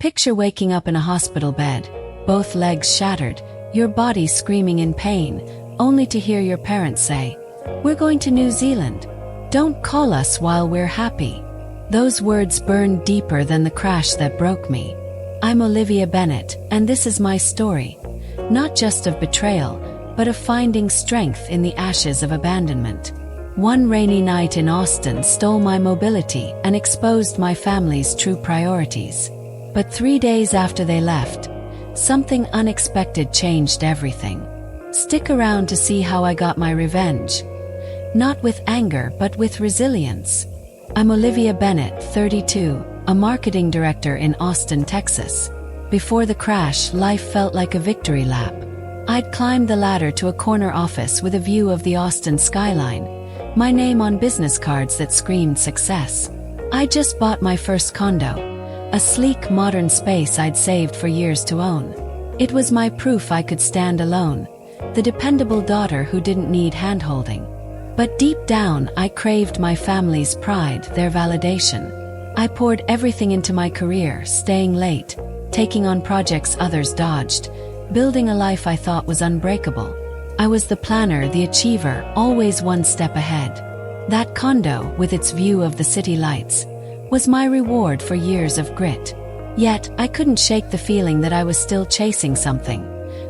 Picture waking up in a hospital bed, both legs shattered, your body screaming in pain, only to hear your parents say, "We're going to New Zealand. Don't call us while we're happy." Those words burned deeper than the crash that broke me. I'm Olivia Bennett, and this is my story. Not just of betrayal, but of finding strength in the ashes of abandonment. One rainy night in Austin stole my mobility and exposed my family's true priorities. But 3 days after they left, something unexpected changed everything. Stick around to see how I got my revenge. Not with anger, but with resilience. I'm Olivia Bennett, 32, a marketing director in Austin, Texas. Before the crash, life felt like a victory lap. I'd climbed the ladder to a corner office with a view of the Austin skyline, my name on business cards that screamed success. I'd just bought my first condo, a sleek, modern space I'd saved for years to own. It was my proof I could stand alone, the dependable daughter who didn't need handholding. But deep down, I craved my family's pride, their validation. I poured everything into my career, staying late, taking on projects others dodged, building a life I thought was unbreakable. I was the planner, the achiever, always one step ahead. That condo, with its view of the city lights, was my reward for years of grit. Yet, I couldn't shake the feeling that I was still chasing something.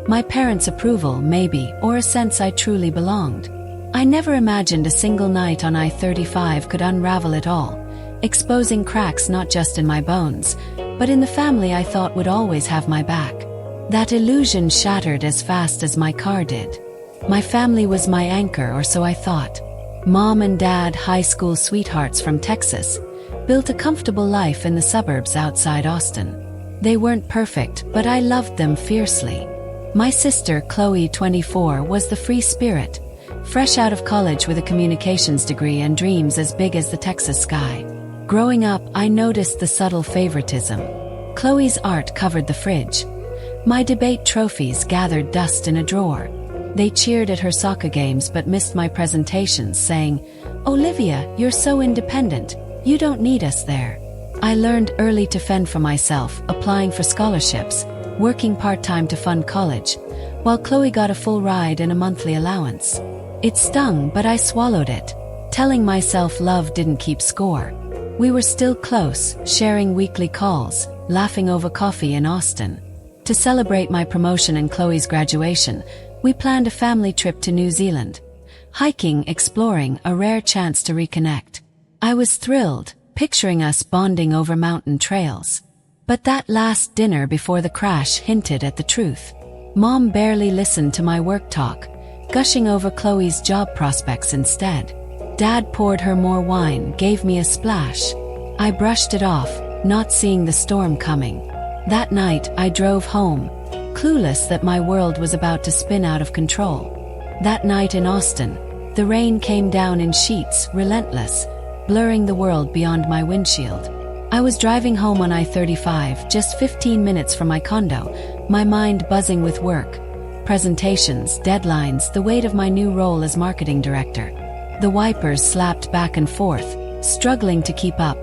My parents' approval, maybe, or a sense I truly belonged. I never imagined a single night on I-35 could unravel it all, exposing cracks not just in my bones, but in the family I thought would always have my back. That illusion shattered as fast as my car did. My family was my anchor, or so I thought. Mom and Dad, high school sweethearts from Texas, built a comfortable life in the suburbs outside Austin. They weren't perfect, but I loved them fiercely. My sister, Chloe, 24, was the free spirit, fresh out of college with a communications degree and dreams as big as the Texas sky. Growing up, I noticed the subtle favoritism. Chloe's art covered the fridge. My debate trophies gathered dust in a drawer. They cheered at her soccer games but missed my presentations, saying, "Olivia, you're so independent. You don't need us there." I learned early to fend for myself, applying for scholarships, working part-time to fund college, while Chloe got a full ride and a monthly allowance. It stung, but I swallowed it, telling myself love didn't keep score. We were still close, sharing weekly calls, laughing over coffee in Austin. To celebrate my promotion and Chloe's graduation, we planned a family trip to New Zealand. Hiking, exploring, a rare chance to reconnect. I was thrilled, picturing us bonding over mountain trails. But that last dinner before the crash hinted at the truth. Mom barely listened to my work talk, gushing over Chloe's job prospects instead. Dad poured her more wine, gave me a splash. I brushed it off, not seeing the storm coming. That night, I drove home, clueless that my world was about to spin out of control. That night in Austin, the rain came down in sheets, relentless, blurring the world beyond my windshield. I was driving home on I-35, just 15 minutes from my condo, my mind buzzing with work, presentations, deadlines, the weight of my new role as marketing director. The wipers slapped back and forth, struggling to keep up,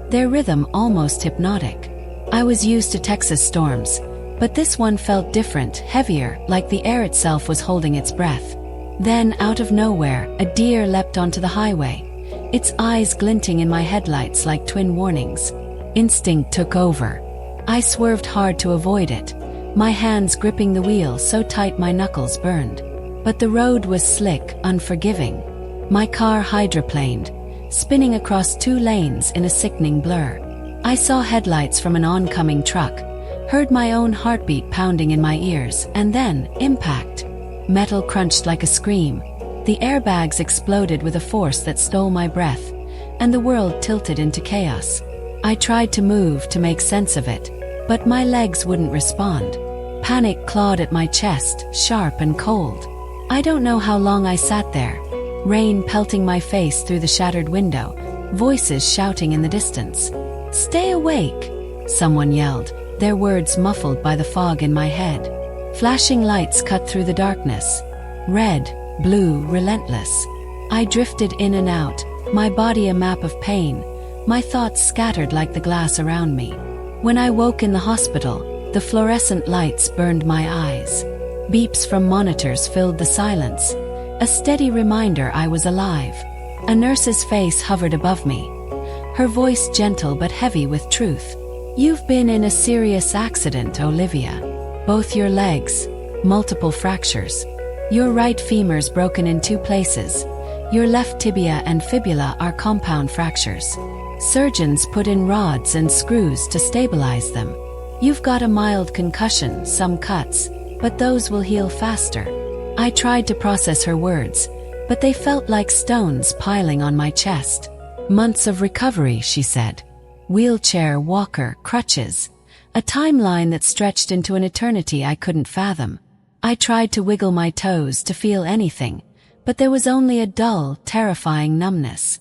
their rhythm almost hypnotic. I was used to Texas storms, but this one felt different, heavier, like the air itself was holding its breath. Then, out of nowhere, a deer leapt onto the highway, its eyes glinting in my headlights like twin warnings. Instinct took over. I swerved hard to avoid it, my hands gripping the wheel so tight my knuckles burned. But the road was slick, unforgiving. My car hydroplaned, spinning across 2 lanes in a sickening blur. I saw headlights from an oncoming truck, heard my own heartbeat pounding in my ears, and then, impact. Metal crunched like a scream. The airbags exploded with a force that stole my breath, and the world tilted into chaos. I tried to move, to make sense of it, but my legs wouldn't respond. Panic clawed at my chest, sharp and cold. I don't know how long I sat there, rain pelting my face through the shattered window, voices shouting in the distance. "Stay awake," someone yelled, their words muffled by the fog in my head. Flashing lights cut through the darkness. Red, blue, relentless. I drifted in and out, my body a map of pain, my thoughts scattered like the glass around me. When I woke in the hospital, the fluorescent lights burned my eyes. Beeps from monitors filled the silence, a steady reminder I was alive. A nurse's face hovered above me, her voice gentle but heavy with truth. "You've been in a serious accident, Olivia. Both your legs, multiple fractures. Your right femur's broken in 2 places. Your left tibia and fibula are compound fractures. Surgeons put in rods and screws to stabilize them. You've got a mild concussion, some cuts, but those will heal faster." I tried to process her words, but they felt like stones piling on my chest. "Months of recovery," she said. "Wheelchair, walker, crutches. A timeline that stretched into an eternity I couldn't fathom." I tried to wiggle my toes to feel anything, but there was only a dull, terrifying numbness.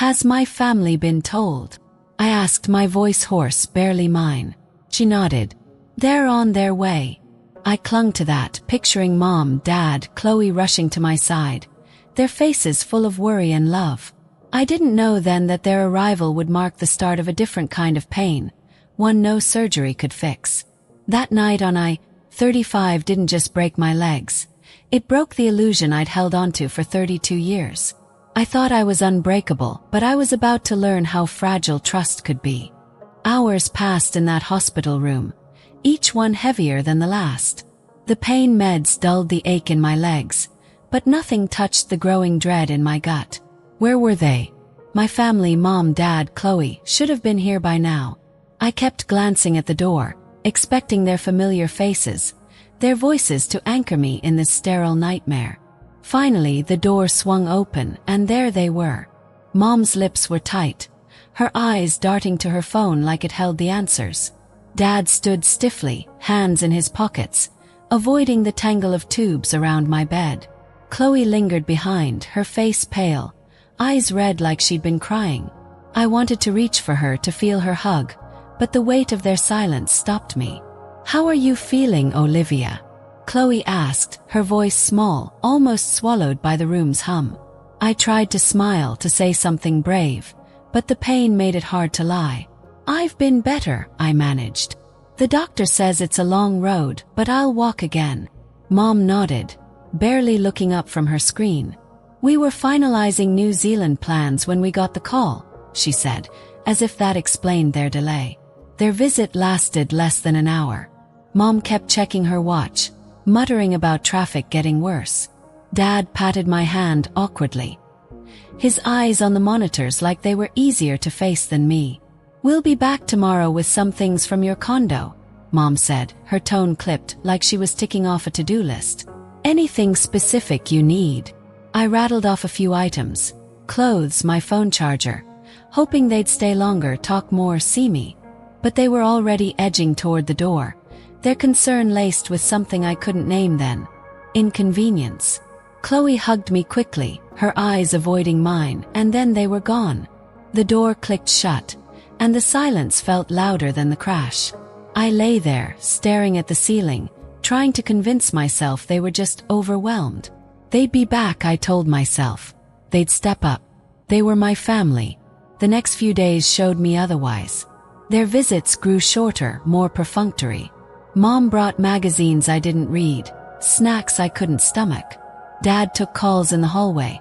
"Has my family been told?" I asked, my voice hoarse, barely mine. She nodded. "They're on their way." I clung to that, picturing Mom, Dad, Chloe rushing to my side, their faces full of worry and love. I didn't know then that their arrival would mark the start of a different kind of pain, one no surgery could fix. That night on I-35 didn't just break my legs. It broke the illusion I'd held onto for 32 years. I thought I was unbreakable, but I was about to learn how fragile trust could be. Hours passed in that hospital room, each one heavier than the last. The pain meds dulled the ache in my legs, but nothing touched the growing dread in my gut. Where were they? My family, Mom, Dad, Chloe, should have been here by now. I kept glancing at the door, expecting their familiar faces, their voices to anchor me in this sterile nightmare. Finally, the door swung open, and there they were. Mom's lips were tight, her eyes darting to her phone like it held the answers. Dad stood stiffly, hands in his pockets, avoiding the tangle of tubes around my bed. Chloe lingered behind, her face pale, eyes red like she'd been crying. I wanted to reach for her to feel her hug, but the weight of their silence stopped me. "How are you feeling, Olivia?" Chloe asked, her voice small, almost swallowed by the room's hum. I tried to smile, to say something brave, but the pain made it hard to lie. "I've been better," I managed. "The doctor says it's a long road, but I'll walk again." Mom nodded, barely looking up from her screen. "We were finalizing New Zealand plans when we got the call," she said, as if that explained their delay. Their visit lasted less than an hour. Mom kept checking her watch, muttering about traffic getting worse. Dad patted my hand awkwardly, his eyes on the monitors like they were easier to face than me. "We'll be back tomorrow with some things from your condo," Mom said, her tone clipped like she was ticking off a to-do list. "Anything specific you need?" I rattled off a few items. Clothes, my phone charger, hoping they'd stay longer, talk more, see me. But they were already edging toward the door, their concern laced with something I couldn't name then. Inconvenience. Chloe hugged me quickly, her eyes avoiding mine, and then they were gone. The door clicked shut, and the silence felt louder than the crash. I lay there, staring at the ceiling, trying to convince myself they were just overwhelmed. They'd be back, I told myself. They'd step up. They were my family. The next few days showed me otherwise. Their visits grew shorter, more perfunctory. Mom brought magazines I didn't read, snacks I couldn't stomach. Dad took calls in the hallway,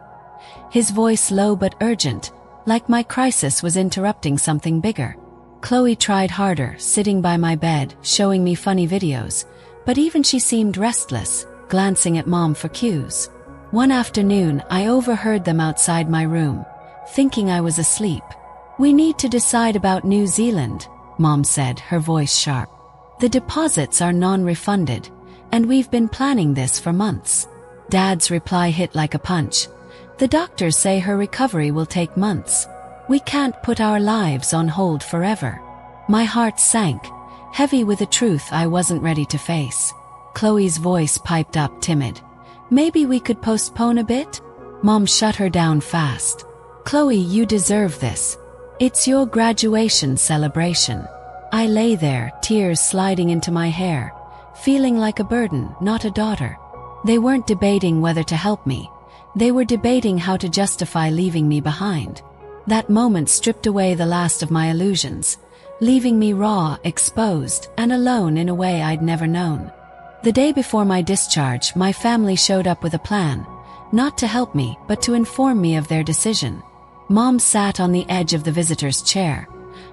his voice low but urgent, like my crisis was interrupting something bigger. Chloe tried harder, sitting by my bed, showing me funny videos, but even she seemed restless, glancing at Mom for cues. One afternoon, I overheard them outside my room, thinking I was asleep. "We need to decide about New Zealand," Mom said, her voice sharp. "The deposits are non-refunded, and we've been planning this for months." Dad's reply hit like a punch. "The doctors say her recovery will take months. We can't put our lives on hold forever." My heart sank, heavy with a truth I wasn't ready to face. Chloe's voice piped up, timid. "Maybe we could postpone a bit?" Mom shut her down fast. "Chloe, you deserve this. It's your graduation celebration." I lay there, tears sliding into my hair, feeling like a burden, not a daughter. They weren't debating whether to help me. They were debating how to justify leaving me behind. That moment stripped away the last of my illusions, leaving me raw, exposed, and alone in a way I'd never known. The day before my discharge, my family showed up with a plan, not to help me, but to inform me of their decision. Mom sat on the edge of the visitor's chair,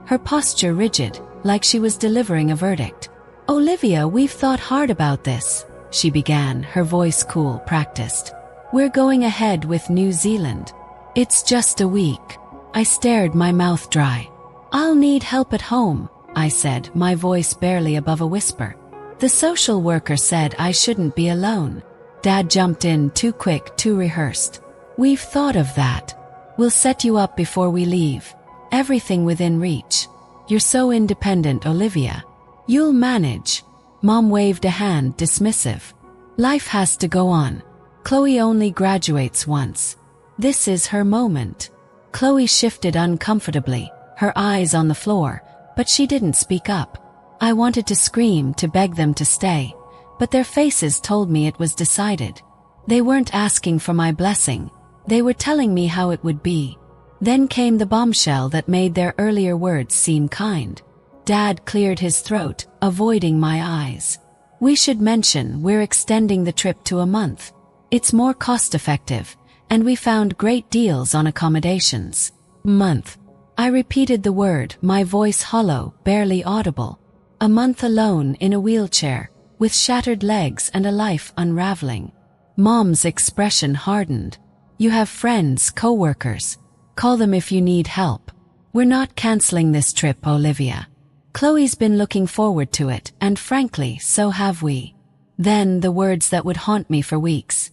her posture rigid, like she was delivering a verdict. "Olivia, we've thought hard about this," she began, her voice cool, practiced. "We're going ahead with New Zealand. It's just a week." I stared, my mouth dry. "I'll need help at home," I said, my voice barely above a whisper. "The social worker said I shouldn't be alone." Dad jumped in, too quick, too rehearsed. "We've thought of that. We'll set you up before we leave. Everything within reach. You're so independent, Olivia. You'll manage." Mom waved a hand, dismissive. "Life has to go on. Chloe only graduates once. This is her moment." Chloe shifted uncomfortably, her eyes on the floor, but she didn't speak up. I wanted to scream, to beg them to stay, but their faces told me it was decided. They weren't asking for my blessing. They were telling me how it would be. Then came the bombshell that made their earlier words seem kind. Dad cleared his throat, avoiding my eyes. "We should mention we're extending the trip to a month. It's more cost-effective, and we found great deals on accommodations." "Month." I repeated the word, my voice hollow, barely audible. A month alone in a wheelchair, with shattered legs and a life unraveling. Mom's expression hardened. "You have friends, co-workers. Call them if you need help. We're not canceling this trip, Olivia. Chloe's been looking forward to it, and frankly, so have we." Then the words that would haunt me for weeks.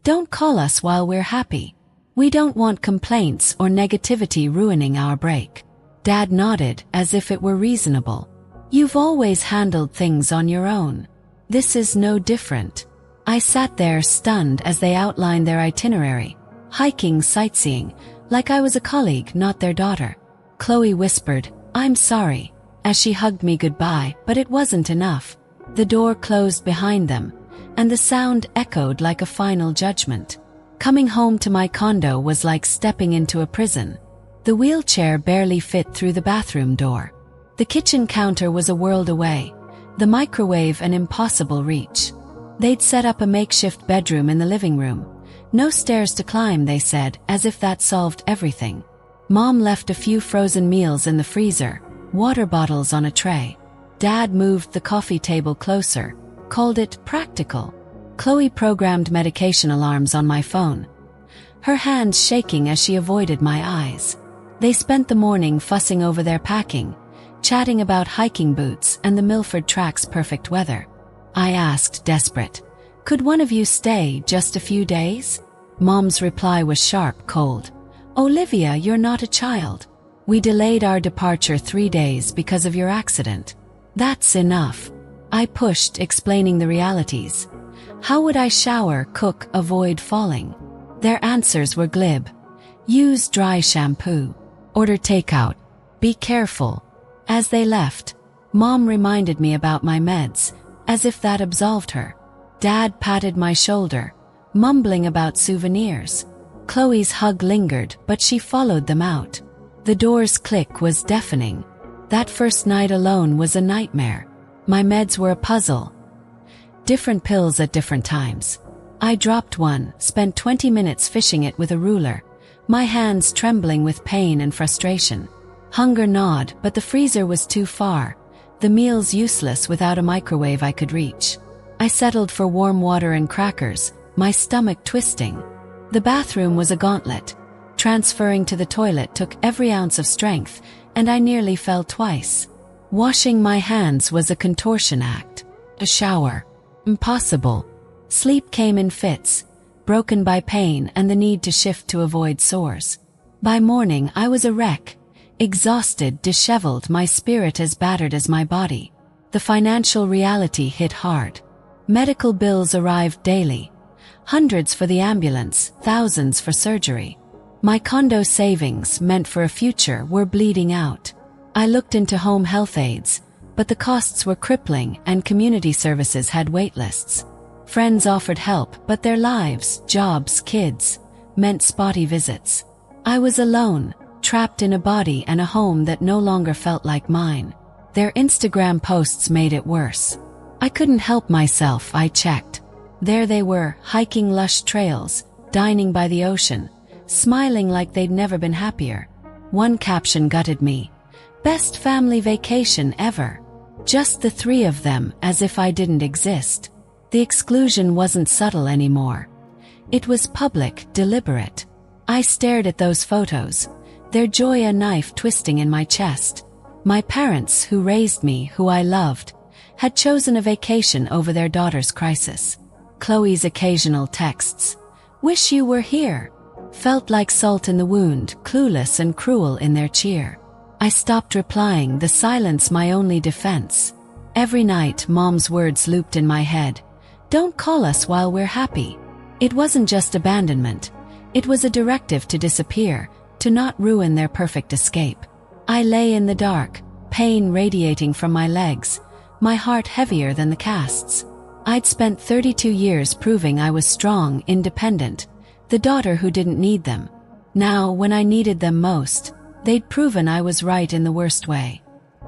"Don't call us while we're happy. We don't want complaints or negativity ruining our break." Dad nodded, as if it were reasonable. "You've always handled things on your own. This is no different." I sat there stunned as they outlined their itinerary. Hiking, sightseeing, like I was a colleague, not their daughter. Chloe whispered, "I'm sorry," as she hugged me goodbye, but it wasn't enough. The door closed behind them, and the sound echoed like a final judgment. Coming home to my condo was like stepping into a prison. The wheelchair barely fit through the bathroom door. The kitchen counter was a world away, the microwave an impossible reach. They'd set up a makeshift bedroom in the living room. No stairs to climb, they said, as if that solved everything. Mom left a few frozen meals in the freezer, water bottles on a tray. Dad moved the coffee table closer, called it practical. Chloe programmed medication alarms on my phone, her hands shaking as she avoided my eyes. They spent the morning fussing over their packing, chatting about hiking boots and the Milford Track's perfect weather. I asked, desperate, "Could one of you stay just a few days?" Mom's reply was sharp, cold. "Olivia, you're not a child. We delayed our departure 3 days because of your accident. That's enough." I pushed, explaining the realities. How would I shower, cook, avoid falling? Their answers were glib. "Use dry shampoo. Order takeout. Be careful." As they left, Mom reminded me about my meds, as if that absolved her. Dad patted my shoulder, mumbling about souvenirs. Chloe's hug lingered, but she followed them out. The door's click was deafening. That first night alone was a nightmare. My meds were a puzzle. Different pills at different times. I dropped one, spent 20 minutes fishing it with a ruler, my hands trembling with pain and frustration. Hunger gnawed, but the freezer was too far, the meals useless without a microwave I could reach. I settled for warm water and crackers, my stomach twisting. The bathroom was a gauntlet. Transferring to the toilet took every ounce of strength, and I nearly fell twice. Washing my hands was a contortion act. A shower. Impossible. Sleep came in fits, broken by pain and the need to shift to avoid sores. By morning I was a wreck, exhausted, disheveled, my spirit as battered as my body. The financial reality hit hard. Medical bills arrived daily. Hundreds for the ambulance, thousands for surgery. My condo savings, meant for a future, were bleeding out. I looked into home health aides, but the costs were crippling and community services had waitlists. Friends offered help, but their lives, jobs, kids, meant spotty visits. I was alone, trapped in a body and a home that no longer felt like mine. Their Instagram posts made it worse. I couldn't help myself, I checked. There they were, hiking lush trails, dining by the ocean, smiling like they'd never been happier. One caption gutted me. Best family vacation ever. Just the three of them, as if I didn't exist. The exclusion wasn't subtle anymore. It was public, deliberate. I stared at those photos, their joy a knife twisting in my chest. My parents, who raised me, who I loved, had chosen a vacation over their daughter's crisis. Chloe's occasional texts, "Wish you were here," felt like salt in the wound, clueless and cruel in their cheer. I stopped replying, the silence my only defense. Every night, Mom's words looped in my head. "Don't call us while we're happy." It wasn't just abandonment. It was a directive to disappear, to not ruin their perfect escape. I lay in the dark, pain radiating from my legs, my heart heavier than the casts. I'd spent 32 years proving I was strong, independent, the daughter who didn't need them. Now, when I needed them most, they'd proven I was right in the worst way.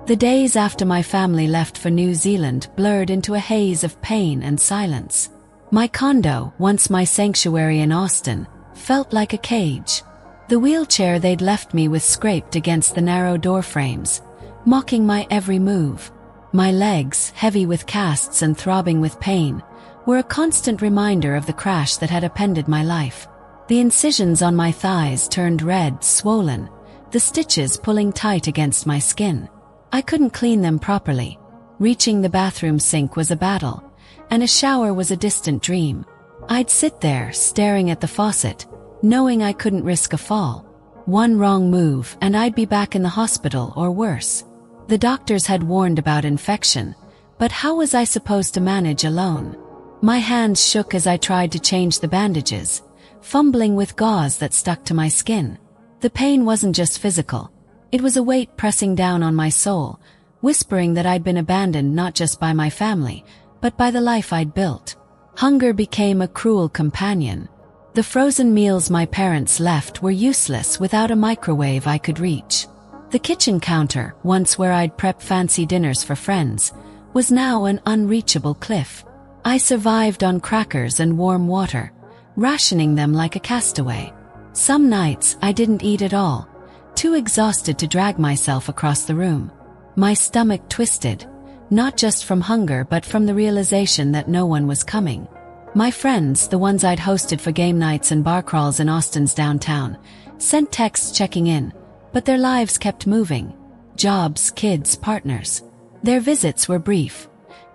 The days after my family left for New Zealand blurred into a haze of pain and silence. My condo, once my sanctuary in Austin, felt like a cage. The wheelchair they'd left me with scraped against the narrow door frames, mocking my every move. My legs, heavy with casts and throbbing with pain, were a constant reminder of the crash that had appended my life. The incisions on my thighs turned red, swollen, the stitches pulling tight against my skin. I couldn't clean them properly. Reaching the bathroom sink was a battle, and a shower was a distant dream. I'd sit there, staring at the faucet, knowing I couldn't risk a fall. One wrong move, and I'd be back in the hospital or worse. The doctors had warned about infection, but how was I supposed to manage alone? My hands shook as I tried to change the bandages, fumbling with gauze that stuck to my skin. The pain wasn't just physical. It was a weight pressing down on my soul, whispering that I'd been abandoned not just by my family, but by the life I'd built. Hunger became a cruel companion. The frozen meals my parents left were useless without a microwave I could reach. The kitchen counter, once where I'd prep fancy dinners for friends, was now an unreachable cliff. I survived on crackers and warm water, rationing them like a castaway. Some nights I didn't eat at all, too exhausted to drag myself across the room. My stomach twisted, not just from hunger but from the realization that no one was coming. My friends, the ones I'd hosted for game nights and bar crawls in Austin's downtown, sent texts checking in, but their lives kept moving. Jobs, kids, partners. Their visits were brief,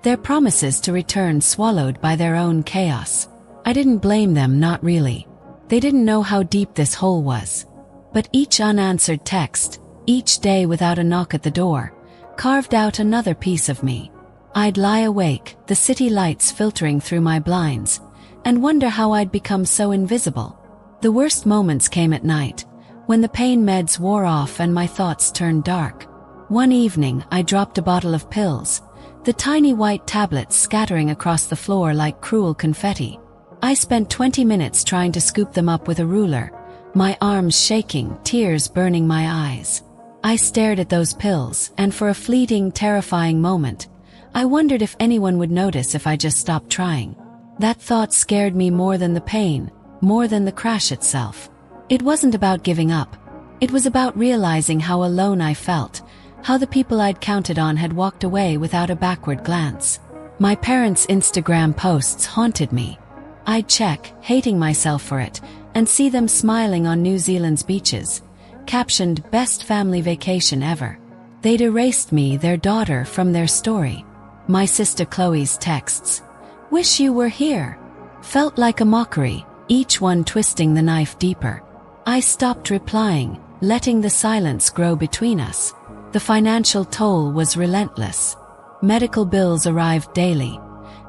their promises to return swallowed by their own chaos. I didn't blame them, not really. They didn't know how deep this hole was. But each unanswered text, each day without a knock at the door, carved out another piece of me. I'd lie awake, the city lights filtering through my blinds, and wonder how I'd become so invisible. The worst moments came at night, when the pain meds wore off and my thoughts turned dark. One evening, I dropped a bottle of pills, the tiny white tablets scattering across the floor like cruel confetti. I spent 20 minutes trying to scoop them up with a ruler, my arms shaking, tears burning my eyes. I stared at those pills, and for a fleeting, terrifying moment, I wondered if anyone would notice if I just stopped trying. That thought scared me more than the pain, more than the crash itself. It wasn't about giving up. It was about realizing how alone I felt, how the people I'd counted on had walked away without a backward glance. My parents' Instagram posts haunted me. I'd check, hating myself for it, and see them smiling on New Zealand's beaches, captioned "Best Family Vacation Ever." They'd erased me, their daughter, from their story. My sister Chloe's texts, "Wish you were here," felt like a mockery, each one twisting the knife deeper. I stopped replying, letting the silence grow between us. The financial toll was relentless. Medical bills arrived daily,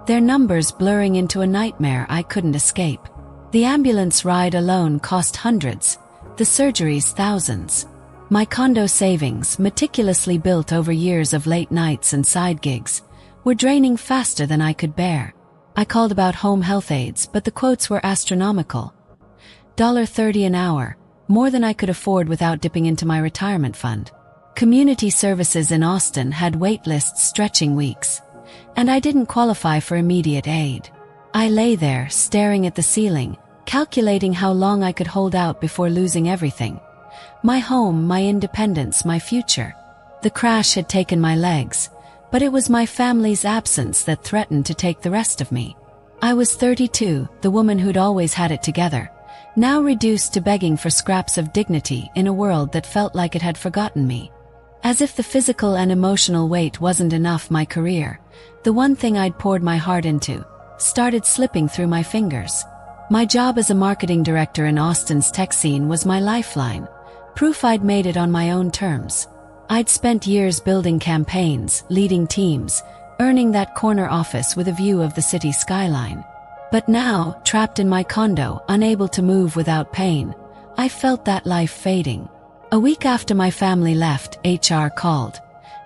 their numbers blurring into a nightmare I couldn't escape. The ambulance ride alone cost hundreds, the surgeries thousands. My condo savings, meticulously built over years of late nights and side gigs, were draining faster than I could bear. I called about home health aides, but the quotes were astronomical. $30 an hour, more than I could afford without dipping into my retirement fund. Community services in Austin had wait lists stretching weeks, and I didn't qualify for immediate aid. I lay there, staring at the ceiling, calculating how long I could hold out before losing everything. My home, my independence, my future. The crash had taken my legs, but it was my family's absence that threatened to take the rest of me. I was 32, the woman who'd always had it together, now reduced to begging for scraps of dignity in a world that felt like it had forgotten me. As if the physical and emotional weight wasn't enough, my career, the one thing I'd poured my heart into, started slipping through my fingers. My job as a marketing director in Austin's tech scene was my lifeline, proof I'd made it on my own terms. I'd spent years building campaigns, leading teams, earning that corner office with a view of the city skyline. But now, trapped in my condo, unable to move without pain, I felt that life fading. A week after my family left, HR called.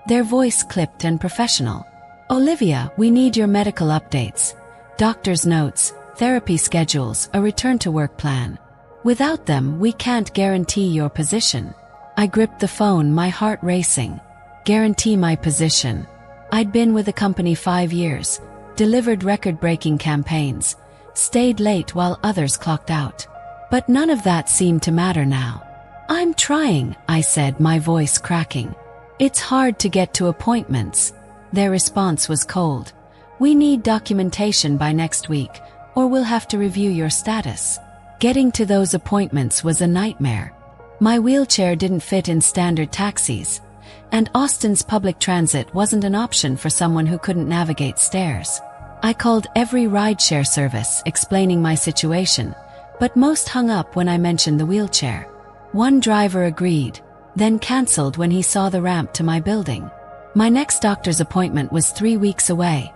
Their voice clipped and professional. "Olivia, we need your medical updates. Doctor's notes, therapy schedules, a return-to-work plan. Without them, we can't guarantee your position." I gripped the phone, my heart racing. Guarantee my position. I'd been with the company 5 years, delivered record-breaking campaigns, stayed late while others clocked out. But none of that seemed to matter now. "I'm trying," I said, my voice cracking. "It's hard to get to appointments." Their response was cold. "We need documentation by next week, or we'll have to review your status." Getting to those appointments was a nightmare. My wheelchair didn't fit in standard taxis, and Austin's public transit wasn't an option for someone who couldn't navigate stairs. I called every rideshare service, explaining my situation, but most hung up when I mentioned the wheelchair. One driver agreed, then canceled when he saw the ramp to my building. My next doctor's appointment was 3 weeks away,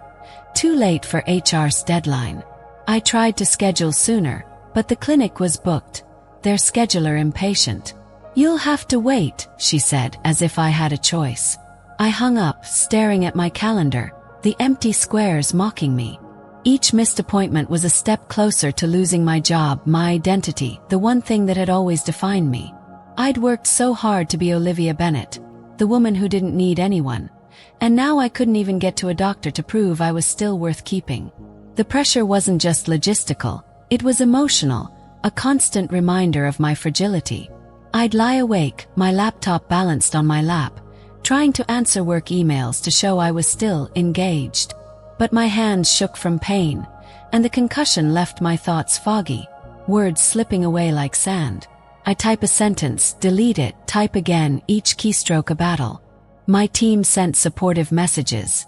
too late for HR's deadline. I tried to schedule sooner, but the clinic was booked, their scheduler impatient. "You'll have to wait," she said, as if I had a choice. I hung up, staring at my calendar, the empty squares mocking me. Each missed appointment was a step closer to losing my job, my identity, the one thing that had always defined me. I'd worked so hard to be Olivia Bennett, the woman who didn't need anyone, and now I couldn't even get to a doctor to prove I was still worth keeping. The pressure wasn't just logistical, it was emotional, a constant reminder of my fragility. I'd lie awake, my laptop balanced on my lap, trying to answer work emails to show I was still engaged. But my hands shook from pain, and the concussion left my thoughts foggy, words slipping away like sand. I type a sentence, delete it, type again, each keystroke a battle. My team sent supportive messages.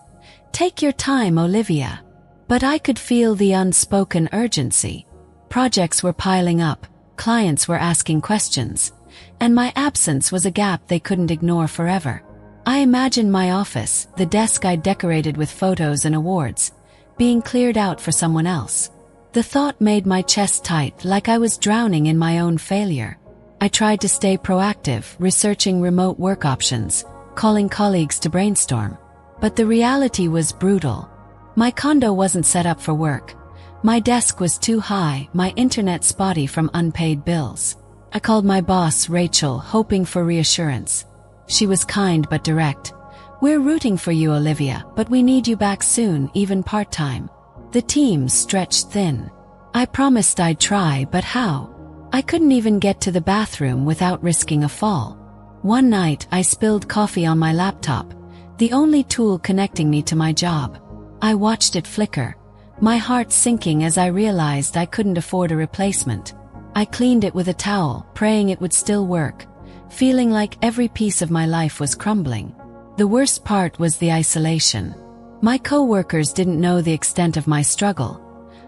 "Take your time, Olivia." But I could feel the unspoken urgency. Projects were piling up, clients were asking questions, and my absence was a gap they couldn't ignore forever. I imagined my office, the desk I'd decorated with photos and awards, being cleared out for someone else. The thought made my chest tight, like I was drowning in my own failure. I tried to stay proactive, researching remote work options, calling colleagues to brainstorm. But the reality was brutal. My condo wasn't set up for work. My desk was too high, my internet spotty from unpaid bills. I called my boss, Rachel, hoping for reassurance. She was kind but direct. "We're rooting for you, Olivia, but we need you back soon, even part-time." The team stretched thin. I promised I'd try, but how? I couldn't even get to the bathroom without risking a fall. One night, I spilled coffee on my laptop, the only tool connecting me to my job. I watched it flicker, my heart sinking as I realized I couldn't afford a replacement. I cleaned it with a towel, praying it would still work, feeling like every piece of my life was crumbling. The worst part was the isolation. My co-workers didn't know the extent of my struggle.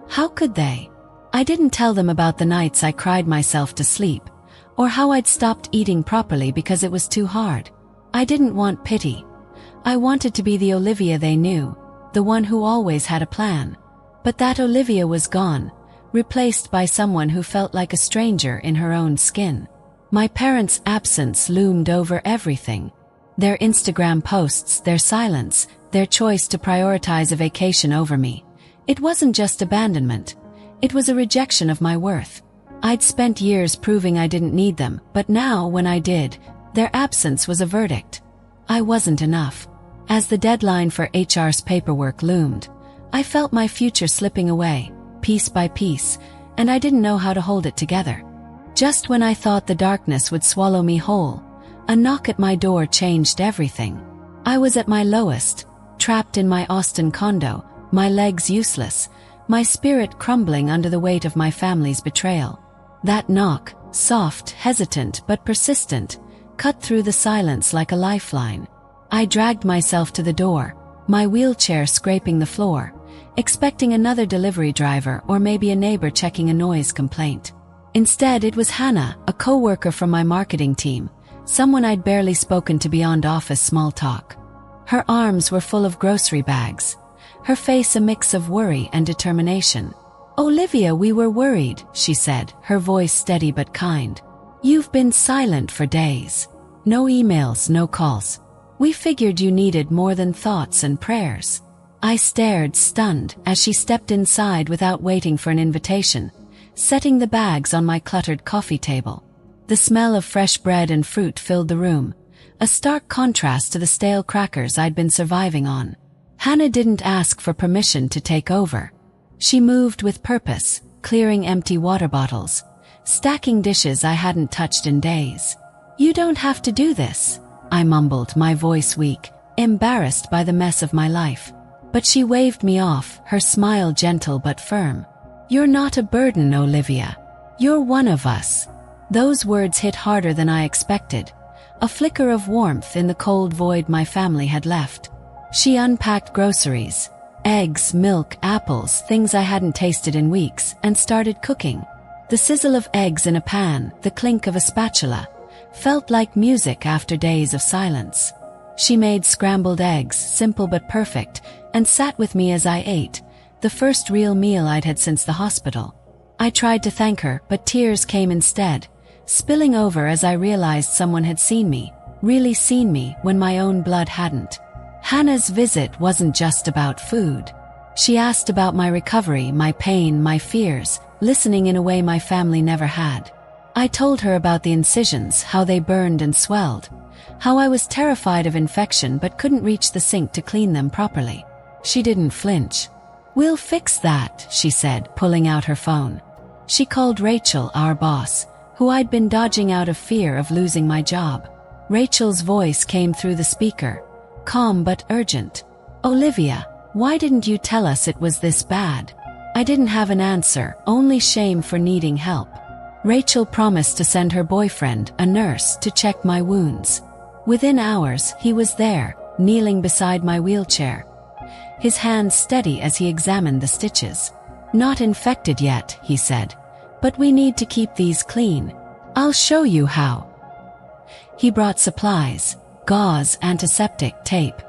How could they? I didn't tell them about the nights I cried myself to sleep, or how I'd stopped eating properly because it was too hard. I didn't want pity. I wanted to be the Olivia they knew, the one who always had a plan. But that Olivia was gone, replaced by someone who felt like a stranger in her own skin. My parents' absence loomed over everything. Their Instagram posts, their silence, their choice to prioritize a vacation over me. It wasn't just abandonment. It was a rejection of my worth. I'd spent years proving I didn't need them, but now, when I did, their absence was a verdict. I wasn't enough. As the deadline for HR's paperwork loomed, I felt my future slipping away, piece by piece, and I didn't know how to hold it together. Just when I thought the darkness would swallow me whole, a knock at my door changed everything. I was at my lowest, trapped in my Austin condo, my legs useless, my spirit crumbling under the weight of my family's betrayal. That knock, soft, hesitant, but persistent, cut through the silence like a lifeline. I dragged myself to the door, my wheelchair scraping the floor, expecting another delivery driver or maybe a neighbor checking a noise complaint. Instead, it was Hannah, a coworker from my marketing team, someone I'd barely spoken to beyond office small talk. Her arms were full of grocery bags, her face a mix of worry and determination. "Olivia, we were worried," she said, her voice steady but kind. "You've been silent for days. No emails, no calls. We figured you needed more than thoughts and prayers." I stared, stunned, as she stepped inside without waiting for an invitation, setting the bags on my cluttered coffee table. The smell of fresh bread and fruit filled the room, a stark contrast to the stale crackers I'd been surviving on. Hannah didn't ask for permission to take over. She moved with purpose, clearing empty water bottles, stacking dishes I hadn't touched in days. "You don't have to do this," I mumbled, my voice weak, embarrassed by the mess of my life. But she waved me off, her smile gentle but firm. "You're not a burden, Olivia. You're one of us." Those words hit harder than I expected, a flicker of warmth in the cold void my family had left. She unpacked groceries, eggs, milk, apples, things I hadn't tasted in weeks, and started cooking. The sizzle of eggs in a pan, the clink of a spatula, felt like music after days of silence. She made scrambled eggs, simple but perfect, and sat with me as I ate, the first real meal I'd had since the hospital. I tried to thank her, but tears came instead, spilling over as I realized someone had seen me, really seen me, when my own blood hadn't. Hannah's visit wasn't just about food. She asked about my recovery, my pain, my fears, listening in a way my family never had. I told her about the incisions, how they burned and swelled, how I was terrified of infection but couldn't reach the sink to clean them properly. She didn't flinch. "We'll fix that," she said, pulling out her phone. She called Rachel, our boss, who I'd been dodging out of fear of losing my job. Rachel's voice came through the speaker, calm but urgent. "Olivia, why didn't you tell us it was this bad?" I didn't have an answer, only shame for needing help. Rachel promised to send her boyfriend, a nurse, to check my wounds. Within hours, he was there, kneeling beside my wheelchair, his hands steady as he examined the stitches. "Not infected yet," he said, "but we need to keep these clean. I'll show you how." He brought supplies, gauze, antiseptic, tape,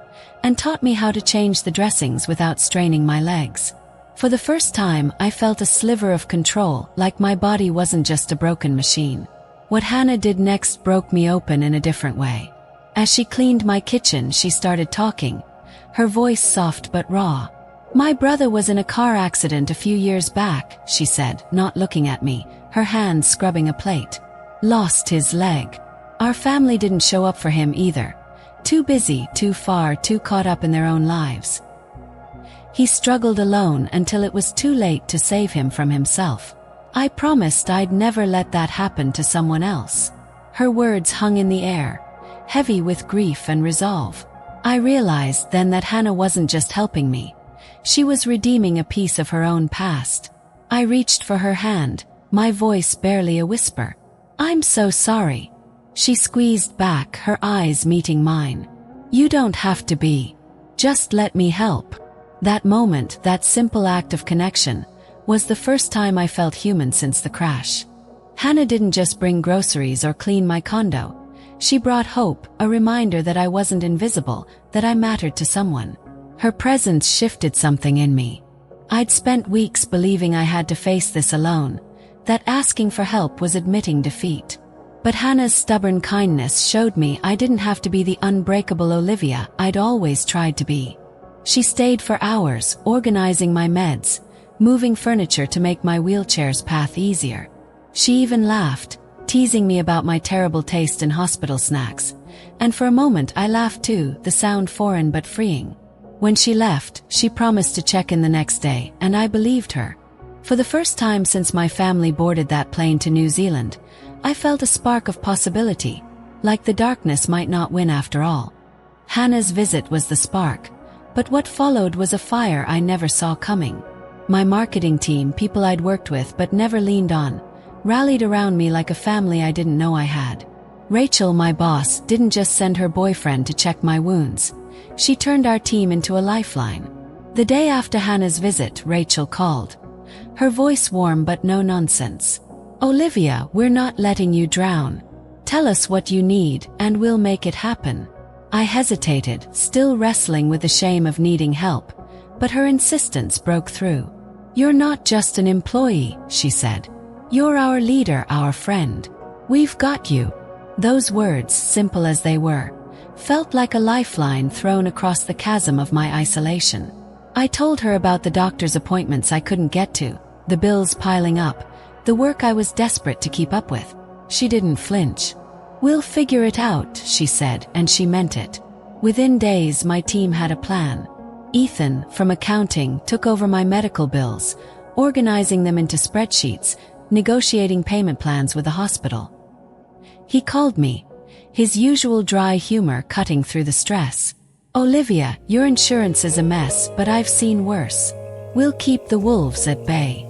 and taught me how to change the dressings without straining my legs. For the first time, I felt a sliver of control, like my body wasn't just a broken machine. What Hannah did next broke me open in a different way. As she cleaned my kitchen, she started talking, her voice soft but raw. "My brother was in a car accident a few years back," she said, not looking at me, her hands scrubbing a plate. "Lost his leg. Our family didn't show up for him either. Too busy, too far, too caught up in their own lives. He struggled alone until it was too late to save him from himself. I promised I'd never let that happen to someone else." Her words hung in the air, heavy with grief and resolve. I realized then that Hannah wasn't just helping me. She was redeeming a piece of her own past. I reached for her hand, my voice barely a whisper. "I'm so sorry." She squeezed back, her eyes meeting mine. "You don't have to be. Just let me help." That moment, that simple act of connection, was the first time I felt human since the crash. Hannah didn't just bring groceries or clean my condo. She brought hope, a reminder that I wasn't invisible, that I mattered to someone. Her presence shifted something in me. I'd spent weeks believing I had to face this alone, that asking for help was admitting defeat. But Hannah's stubborn kindness showed me I didn't have to be the unbreakable Olivia I'd always tried to be. She stayed for hours, organizing my meds, moving furniture to make my wheelchair's path easier. She even laughed, teasing me about my terrible taste in hospital snacks. And for a moment I laughed too, the sound foreign but freeing. When she left, she promised to check in the next day, and I believed her. For the first time since my family boarded that plane to New Zealand, I felt a spark of possibility, like the darkness might not win after all. Hannah's visit was the spark, but what followed was a fire I never saw coming. My marketing team, people I'd worked with but never leaned on, rallied around me like a family I didn't know I had. Rachel, my boss, didn't just send her boyfriend to check my wounds. She turned our team into a lifeline. The day after Hannah's visit, Rachel called. Her voice warm but no nonsense. "Olivia, we're not letting you drown. Tell us what you need, and we'll make it happen." I hesitated, still wrestling with the shame of needing help, but her insistence broke through. "You're not just an employee," she said. "You're our leader, our friend. We've got you." Those words, simple as they were, felt like a lifeline thrown across the chasm of my isolation. I told her about the doctor's appointments I couldn't get to, the bills piling up, the work I was desperate to keep up with. She didn't flinch. "We'll figure it out," she said, and she meant it. Within days, my team had a plan. Ethan, from accounting, took over my medical bills, organizing them into spreadsheets, negotiating payment plans with the hospital. He called me, his usual dry humor cutting through the stress. "Olivia, your insurance is a mess, but I've seen worse. We'll keep the wolves at bay."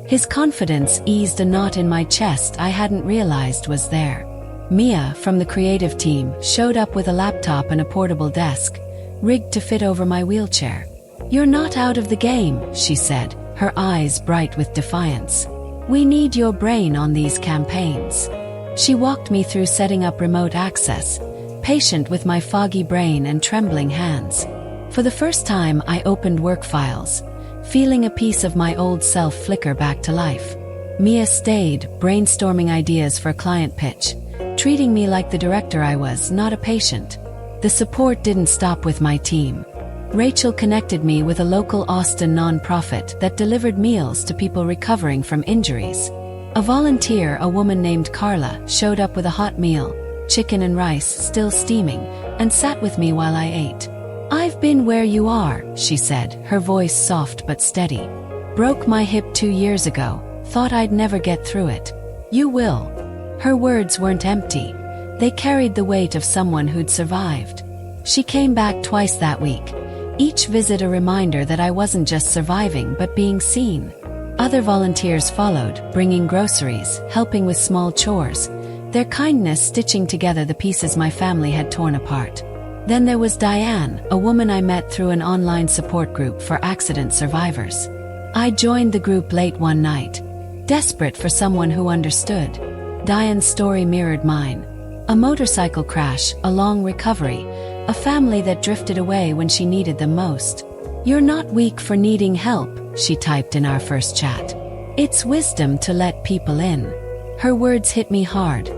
His confidence eased a knot in my chest I hadn't realized was there. Mia, from the creative team, showed up with a laptop and a portable desk, rigged to fit over my wheelchair. "You're not out of the game," she said, her eyes bright with defiance. "We need your brain on these campaigns." She walked me through setting up remote access, patient with my foggy brain and trembling hands. For the first time, I opened work files, feeling a piece of my old self flicker back to life. Mia stayed, brainstorming ideas for a client pitch, treating me like the director I was, not a patient. The support didn't stop with my team. Rachel connected me with a local Austin nonprofit that delivered meals to people recovering from injuries. A volunteer, a woman named Carla, showed up with a hot meal, chicken and rice still steaming, and sat with me while I ate. "I've been where you are," she said, her voice soft but steady. "Broke my hip 2 years ago, thought I'd never get through it. You will." Her words weren't empty. They carried the weight of someone who'd survived. She came back twice that week, each visit a reminder that I wasn't just surviving but being seen. Other volunteers followed, bringing groceries, helping with small chores, their kindness stitching together the pieces my family had torn apart. Then there was Diane, a woman I met through an online support group for accident survivors. I joined the group late one night, desperate for someone who understood. Diane's story mirrored mine. A motorcycle crash, a long recovery, a family that drifted away when she needed them most. "You're not weak for needing help," she typed in our first chat. "It's wisdom to let people in." Her words hit me hard,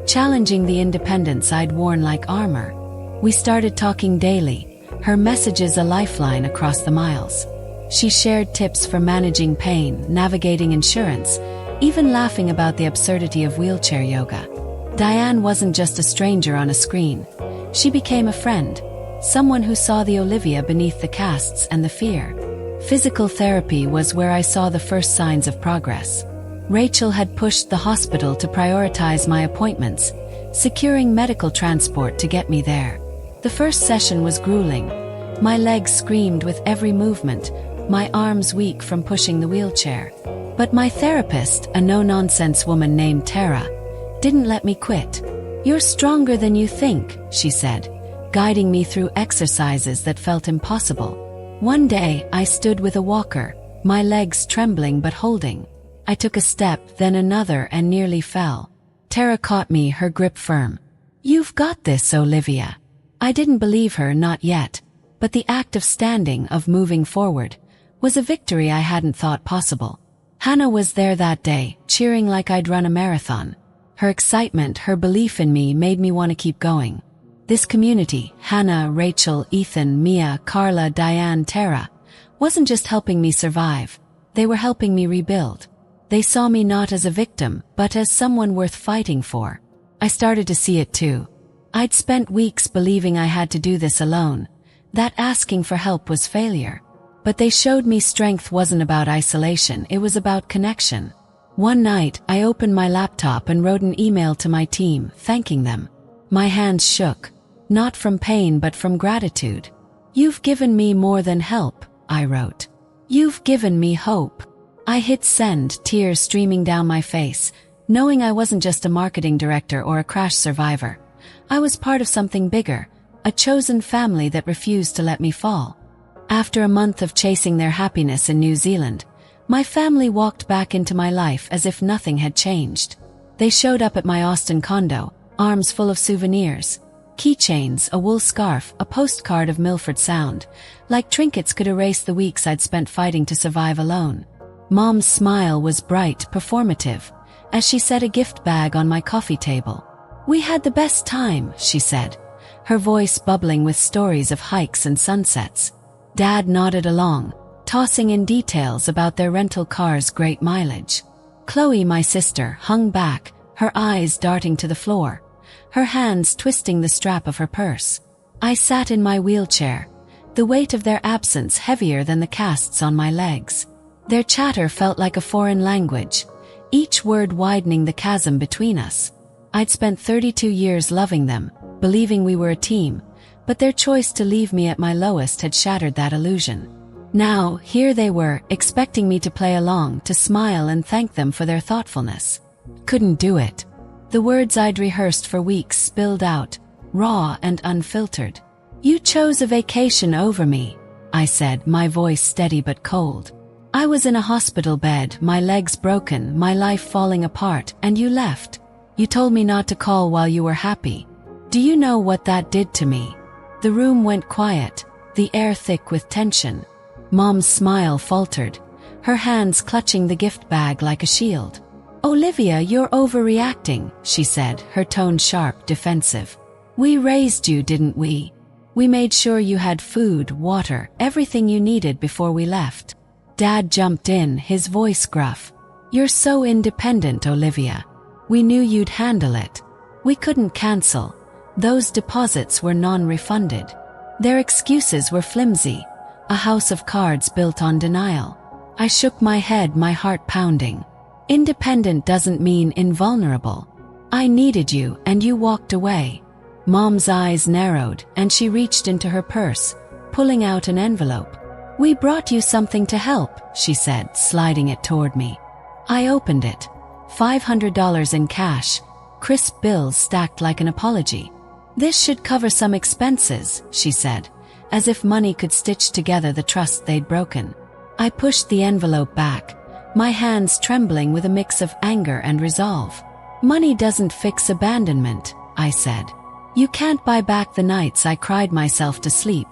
challenging the independence I'd worn like armor. We started talking daily, her messages a lifeline across the miles. She shared tips for managing pain, navigating insurance, even laughing about the absurdity of wheelchair yoga. Diane wasn't just a stranger on a screen. She became a friend, someone who saw the Olivia beneath the casts and the fear. Physical therapy was where I saw the first signs of progress. Rachel had pushed the hospital to prioritize my appointments, securing medical transport to get me there. The first session was grueling. My legs screamed with every movement, my arms weak from pushing the wheelchair. But my therapist, a no-nonsense woman named Tara, didn't let me quit. "You're stronger than you think," she said, guiding me through exercises that felt impossible. One day, I stood with a walker, my legs trembling but holding. I took a step, then another, and nearly fell. Tara caught me, her grip firm. "You've got this, Olivia." I didn't believe her, not yet, but the act of standing, of moving forward, was a victory I hadn't thought possible. Hannah was there that day, cheering like I'd run a marathon. Her excitement, her belief in me made me want to keep going. This community, Hannah, Rachel, Ethan, Mia, Carla, Diane, Tara, wasn't just helping me survive. They were helping me rebuild. They saw me not as a victim, but as someone worth fighting for. I started to see it too. I'd spent weeks believing I had to do this alone, that asking for help was failure. But they showed me strength wasn't about isolation, it was about connection. One night, I opened my laptop and wrote an email to my team, thanking them. My hands shook, not from pain but from gratitude. "You've given me more than help," I wrote. "You've given me hope." I hit send, tears streaming down my face, knowing I wasn't just a marketing director or a crash survivor. I was part of something bigger, a chosen family that refused to let me fall. After a month of chasing their happiness in New Zealand, my family walked back into my life as if nothing had changed. They showed up at my Austin condo, arms full of souvenirs. Keychains, a wool scarf, a postcard of Milford Sound. Like trinkets could erase the weeks I'd spent fighting to survive alone. Mom's smile was bright, performative, as she set a gift bag on my coffee table. "We had the best time," she said, her voice bubbling with stories of hikes and sunsets. Dad nodded along, tossing in details about their rental car's great mileage. Chloe, my sister, hung back, her eyes darting to the floor, her hands twisting the strap of her purse. I sat in my wheelchair, the weight of their absence heavier than the casts on my legs. Their chatter felt like a foreign language, each word widening the chasm between us. I'd spent 32 years loving them, believing we were a team, but their choice to leave me at my lowest had shattered that illusion. Now, here they were, expecting me to play along, to smile and thank them for their thoughtfulness. Couldn't do it. The words I'd rehearsed for weeks spilled out, raw and unfiltered. "You chose a vacation over me," I said, my voice steady but cold. "I was in a hospital bed, my legs broken, my life falling apart, and you left. You told me not to call while you were happy. Do you know what that did to me?" The room went quiet, the air thick with tension. Mom's smile faltered, her hands clutching the gift bag like a shield. "Olivia, you're overreacting," she said, her tone sharp, defensive. "We raised you, didn't we? We made sure you had food, water, everything you needed before we left." Dad jumped in, his voice gruff. "You're so independent, Olivia. We knew you'd handle it. We couldn't cancel. Those deposits were non-refunded." Their excuses were flimsy, a house of cards built on denial. I shook my head, my heart pounding. Independent doesn't mean invulnerable. I needed you, and you walked away. Mom's eyes narrowed, and she reached into her purse, pulling out an envelope. "We brought you something to help," she said, sliding it toward me. I opened it. $500 in cash, crisp bills stacked like an apology. "This should cover some expenses," she said, as if money could stitch together the trust they'd broken. I pushed the envelope back, my hands trembling with a mix of anger and resolve. "Money doesn't fix abandonment," I said. "You can't buy back the nights I cried myself to sleep,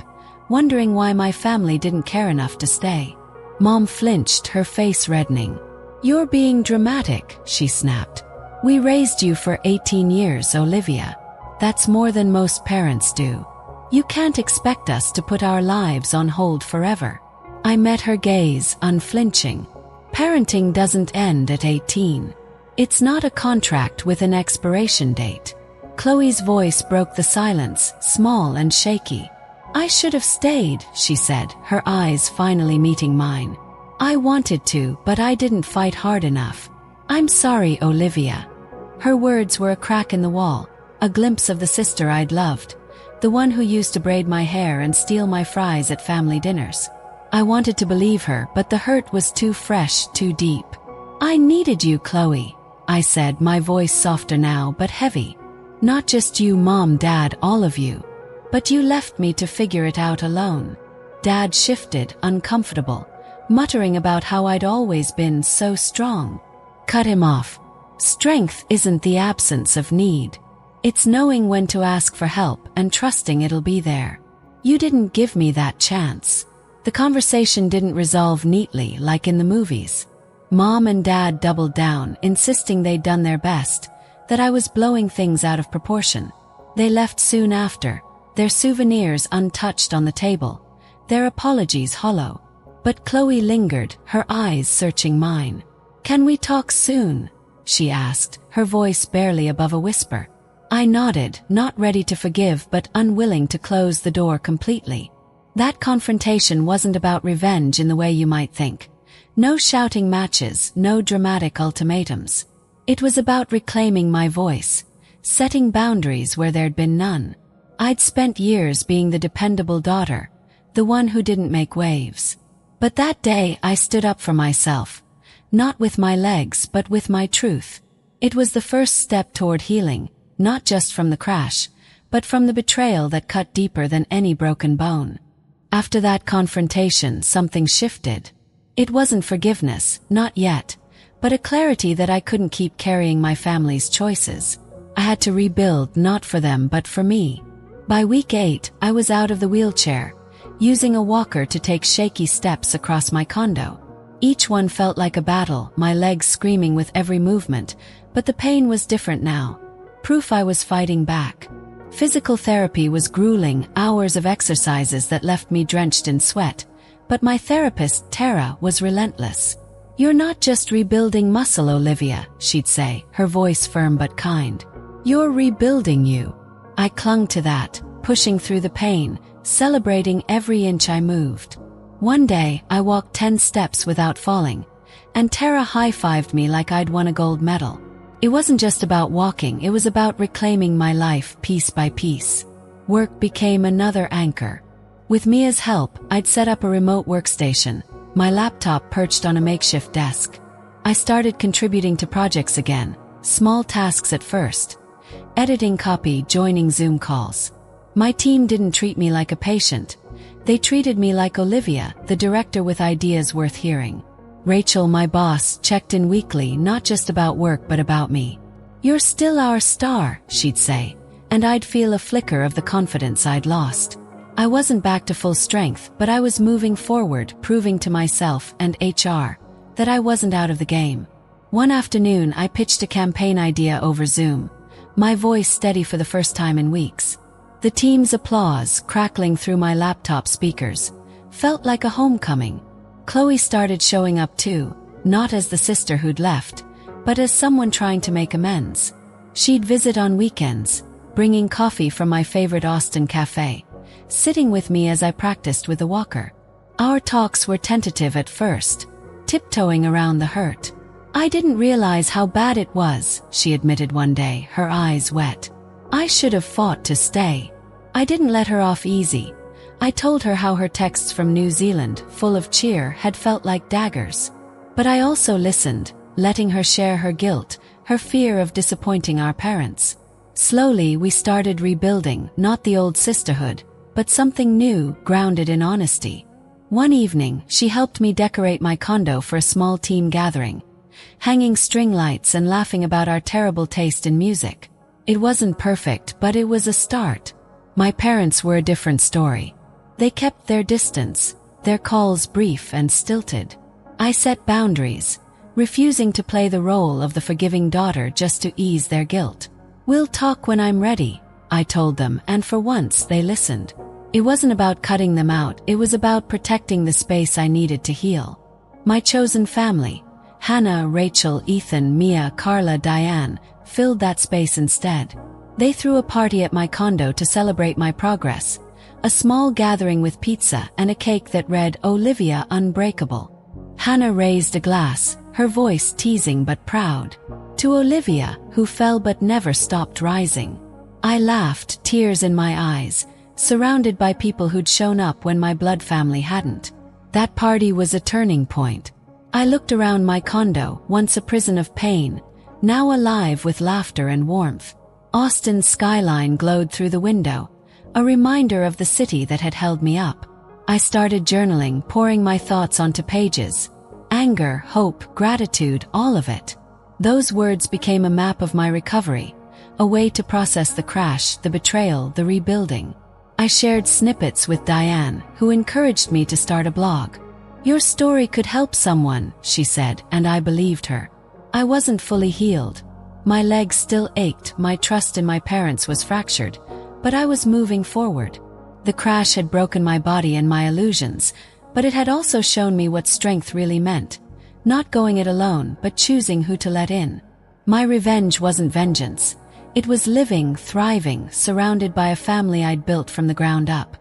wondering why my family didn't care enough to stay." Mom flinched, her face reddening. "You're being dramatic," she snapped. "We raised you for 18 years, Olivia. That's more than most parents do. You can't expect us to put our lives on hold forever." I met her gaze, unflinching. "Parenting doesn't end at 18. It's not a contract with an expiration date." Chloe's voice broke the silence, small and shaky. "I should have stayed," she said, her eyes finally meeting mine. "I wanted to, but I didn't fight hard enough. I'm sorry, Olivia." Her words were a crack in the wall, a glimpse of the sister I'd loved, the one who used to braid my hair and steal my fries at family dinners. I wanted to believe her, but the hurt was too fresh, too deep. "I needed you, Chloe," I said, my voice softer now but heavy. "Not just you, Mom, Dad, all of you. But you left me to figure it out alone." Dad shifted, uncomfortable, muttering about how I'd always been so strong. Cut him off. Strength isn't the absence of need. It's knowing when to ask for help and trusting it'll be there. You didn't give me that chance. The conversation didn't resolve neatly like in the movies. Mom and Dad doubled down, insisting they'd done their best, that I was blowing things out of proportion. They left soon after, their souvenirs untouched on the table, their apologies hollow. But Chloe lingered, her eyes searching mine. "Can we talk soon?" she asked, her voice barely above a whisper. I nodded, not ready to forgive but unwilling to close the door completely. That confrontation wasn't about revenge in the way you might think. No shouting matches, no dramatic ultimatums. It was about reclaiming my voice, setting boundaries where there'd been none. I'd spent years being the dependable daughter, the one who didn't make waves. But that day I stood up for myself, not with my legs but with my truth. It was the first step toward healing, not just from the crash, but from the betrayal that cut deeper than any broken bone. After that confrontation, something shifted. It wasn't forgiveness, not yet, but a clarity that I couldn't keep carrying my family's choices. I had to rebuild, not for them but for me. By week 8, I was out of the wheelchair, using a walker to take shaky steps across my condo. Each one felt like a battle, my legs screaming with every movement, but the pain was different now. Proof I was fighting back. Physical therapy was grueling, hours of exercises that left me drenched in sweat, but my therapist, Tara, was relentless. "You're not just rebuilding muscle, Olivia," she'd say, her voice firm but kind. "You're rebuilding you." I clung to that, pushing through the pain, celebrating every inch I moved. One day, I walked 10 steps without falling, and Tara high-fived me like I'd won a gold medal. It wasn't just about walking, it was about reclaiming my life piece by piece. Work became another anchor. With Mia's help, I'd set up a remote workstation, my laptop perched on a makeshift desk. I started contributing to projects again, small tasks at first. Editing copy, joining Zoom calls. My team didn't treat me like a patient. They treated me like Olivia, the director with ideas worth hearing. Rachel, my boss, checked in weekly, not just about work but about me. "You're still our star," she'd say, and I'd feel a flicker of the confidence I'd lost. I wasn't back to full strength, but I was moving forward, proving to myself and HR that I wasn't out of the game. One afternoon, I pitched a campaign idea over Zoom, my voice steady for the first time in weeks. The team's applause, crackling through my laptop speakers, felt like a homecoming. Chloe started showing up too, not as the sister who'd left, but as someone trying to make amends. She'd visit on weekends, bringing coffee from my favorite Austin cafe, sitting with me as I practiced with the walker. Our talks were tentative at first, tiptoeing around the hurt. "I didn't realize how bad it was," she admitted one day, her eyes wet. "I should have fought to stay." I didn't let her off easy. I told her how her texts from New Zealand, full of cheer, had felt like daggers. But I also listened, letting her share her guilt, her fear of disappointing our parents. Slowly we started rebuilding, not the old sisterhood, but something new, grounded in honesty. One evening, she helped me decorate my condo for a small team gathering, hanging string lights and laughing about our terrible taste in music. It wasn't perfect, but it was a start. My parents were a different story. They kept their distance, their calls brief and stilted. I set boundaries, refusing to play the role of the forgiving daughter just to ease their guilt. "We'll talk when I'm ready," I told them, and for once they listened. It wasn't about cutting them out, it was about protecting the space I needed to heal. My chosen family, Hannah, Rachel, Ethan, Mia, Carla, Diane, filled that space instead. They threw a party at my condo to celebrate my progress. A small gathering with pizza and a cake that read, "Olivia Unbreakable." Hannah raised a glass, her voice teasing but proud. "To Olivia, who fell but never stopped rising." I laughed, tears in my eyes, surrounded by people who'd shown up when my blood family hadn't. That party was a turning point. I looked around my condo, once a prison of pain, now alive with laughter and warmth. Austin's skyline glowed through the window, a reminder of the city that had held me up. I started journaling, pouring my thoughts onto pages. Anger, hope, gratitude, all of it. Those words became a map of my recovery, a way to process the crash, the betrayal, the rebuilding. I shared snippets with Diane, who encouraged me to start a blog. "Your story could help someone," she said, and I believed her. I wasn't fully healed. My legs still ached, my trust in my parents was fractured, but I was moving forward. The crash had broken my body and my illusions, but it had also shown me what strength really meant. Not going it alone, but choosing who to let in. My revenge wasn't vengeance. It was living, thriving, surrounded by a family I'd built from the ground up.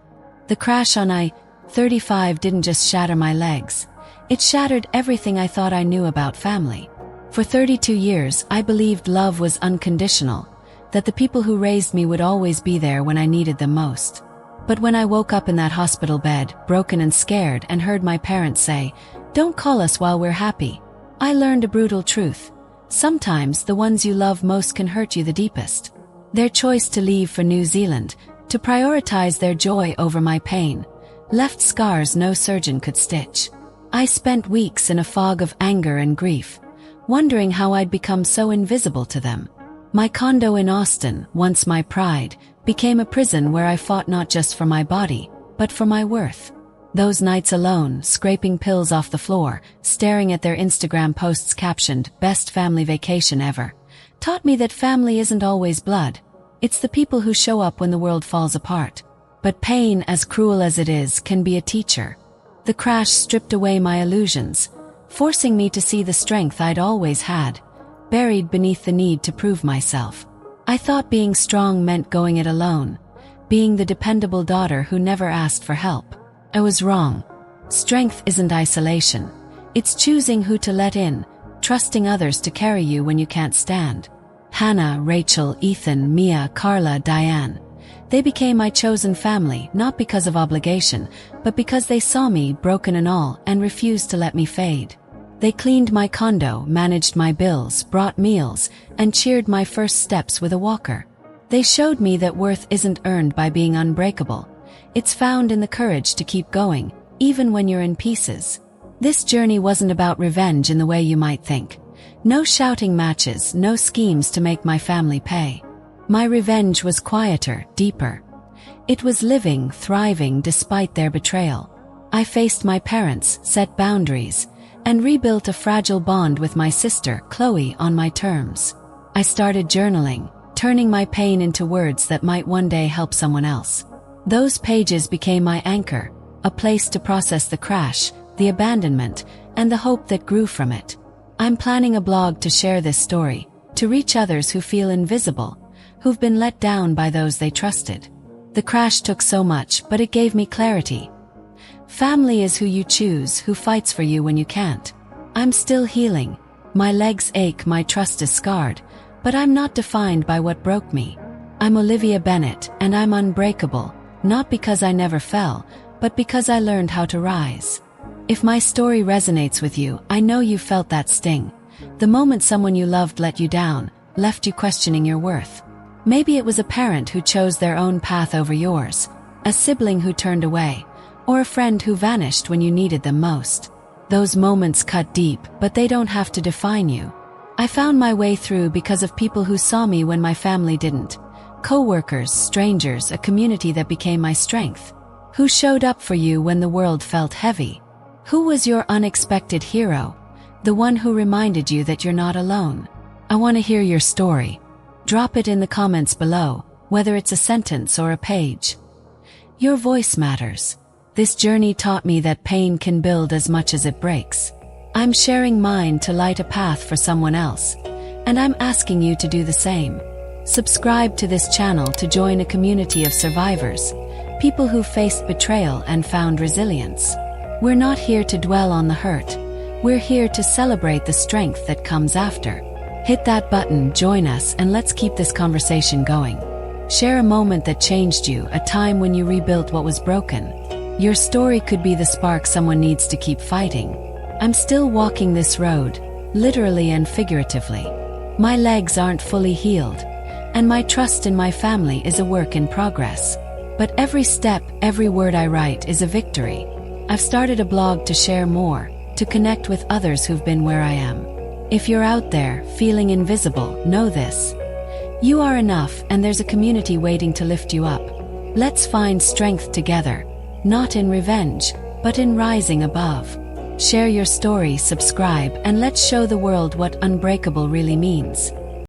The crash on I-35 didn't just shatter my legs. It shattered everything I thought I knew about family. For 32 years, I believed love was unconditional, that the people who raised me would always be there when I needed them most. But when I woke up in that hospital bed, broken and scared, and heard my parents say, "Don't call us while we're happy," I learned a brutal truth. Sometimes the ones you love most can hurt you the deepest. Their choice to leave for New Zealand, to prioritize their joy over my pain, left scars no surgeon could stitch. I spent weeks in a fog of anger and grief, wondering how I'd become so invisible to them. My condo in Austin, once my pride, became a prison where I fought not just for my body, but for my worth. Those nights alone, scraping pills off the floor, staring at their Instagram posts captioned, "Best family vacation ever," taught me that family isn't always blood. It's the people who show up when the world falls apart. But pain, as cruel as it is, can be a teacher. The crash stripped away my illusions, forcing me to see the strength I'd always had, buried beneath the need to prove myself. I thought being strong meant going it alone, being the dependable daughter who never asked for help. I was wrong. Strength isn't isolation. It's choosing who to let in, trusting others to carry you when you can't stand. Hannah, Rachel, Ethan, Mia, Carla, Diane. They became my chosen family, not because of obligation, but because they saw me, broken and all, and refused to let me fade. They cleaned my condo, managed my bills, brought meals, and cheered my first steps with a walker. They showed me that worth isn't earned by being unbreakable. It's found in the courage to keep going, even when you're in pieces. This journey wasn't about revenge in the way you might think. No shouting matches, no schemes to make my family pay. My revenge was quieter, deeper. It was living, thriving despite their betrayal. I faced my parents, set boundaries, and rebuilt a fragile bond with my sister, Chloe, on my terms. I started journaling, turning my pain into words that might one day help someone else. Those pages became my anchor, a place to process the crash, the abandonment, and the hope that grew from it. I'm planning a blog to share this story, to reach others who feel invisible, who've been let down by those they trusted. The crash took so much, but it gave me clarity. Family is who you choose, who fights for you when you can't. I'm still healing. My legs ache, my trust is scarred, but I'm not defined by what broke me. I'm Olivia Bennett, and I'm unbreakable, not because I never fell, but because I learned how to rise. If my story resonates with you, I know you felt that sting. The moment someone you loved let you down, left you questioning your worth. Maybe it was a parent who chose their own path over yours, a sibling who turned away, or a friend who vanished when you needed them most. Those moments cut deep, but they don't have to define you. I found my way through because of people who saw me when my family didn't. Co-workers, strangers, a community that became my strength. Who showed up for you when the world felt heavy? Who was your unexpected hero? The one who reminded you that you're not alone. I want to hear your story. Drop it in the comments below, whether it's a sentence or a page. Your voice matters. This journey taught me that pain can build as much as it breaks. I'm sharing mine to light a path for someone else, and I'm asking you to do the same. Subscribe to this channel to join a community of survivors, people who faced betrayal and found resilience. We're not here to dwell on the hurt. We're here to celebrate the strength that comes after. Hit that button, join us, and let's keep this conversation going. Share a moment that changed you, a time when you rebuilt what was broken. Your story could be the spark someone needs to keep fighting. I'm still walking this road, literally and figuratively. My legs aren't fully healed, and my trust in my family is a work in progress. But every step, every word I write is a victory. I've started a blog to share more, to connect with others who've been where I am. If you're out there, feeling invisible, know this. You are enough, and there's a community waiting to lift you up. Let's find strength together. Not in revenge, but in rising above. Share your story, subscribe, and let's show the world what unbreakable really means.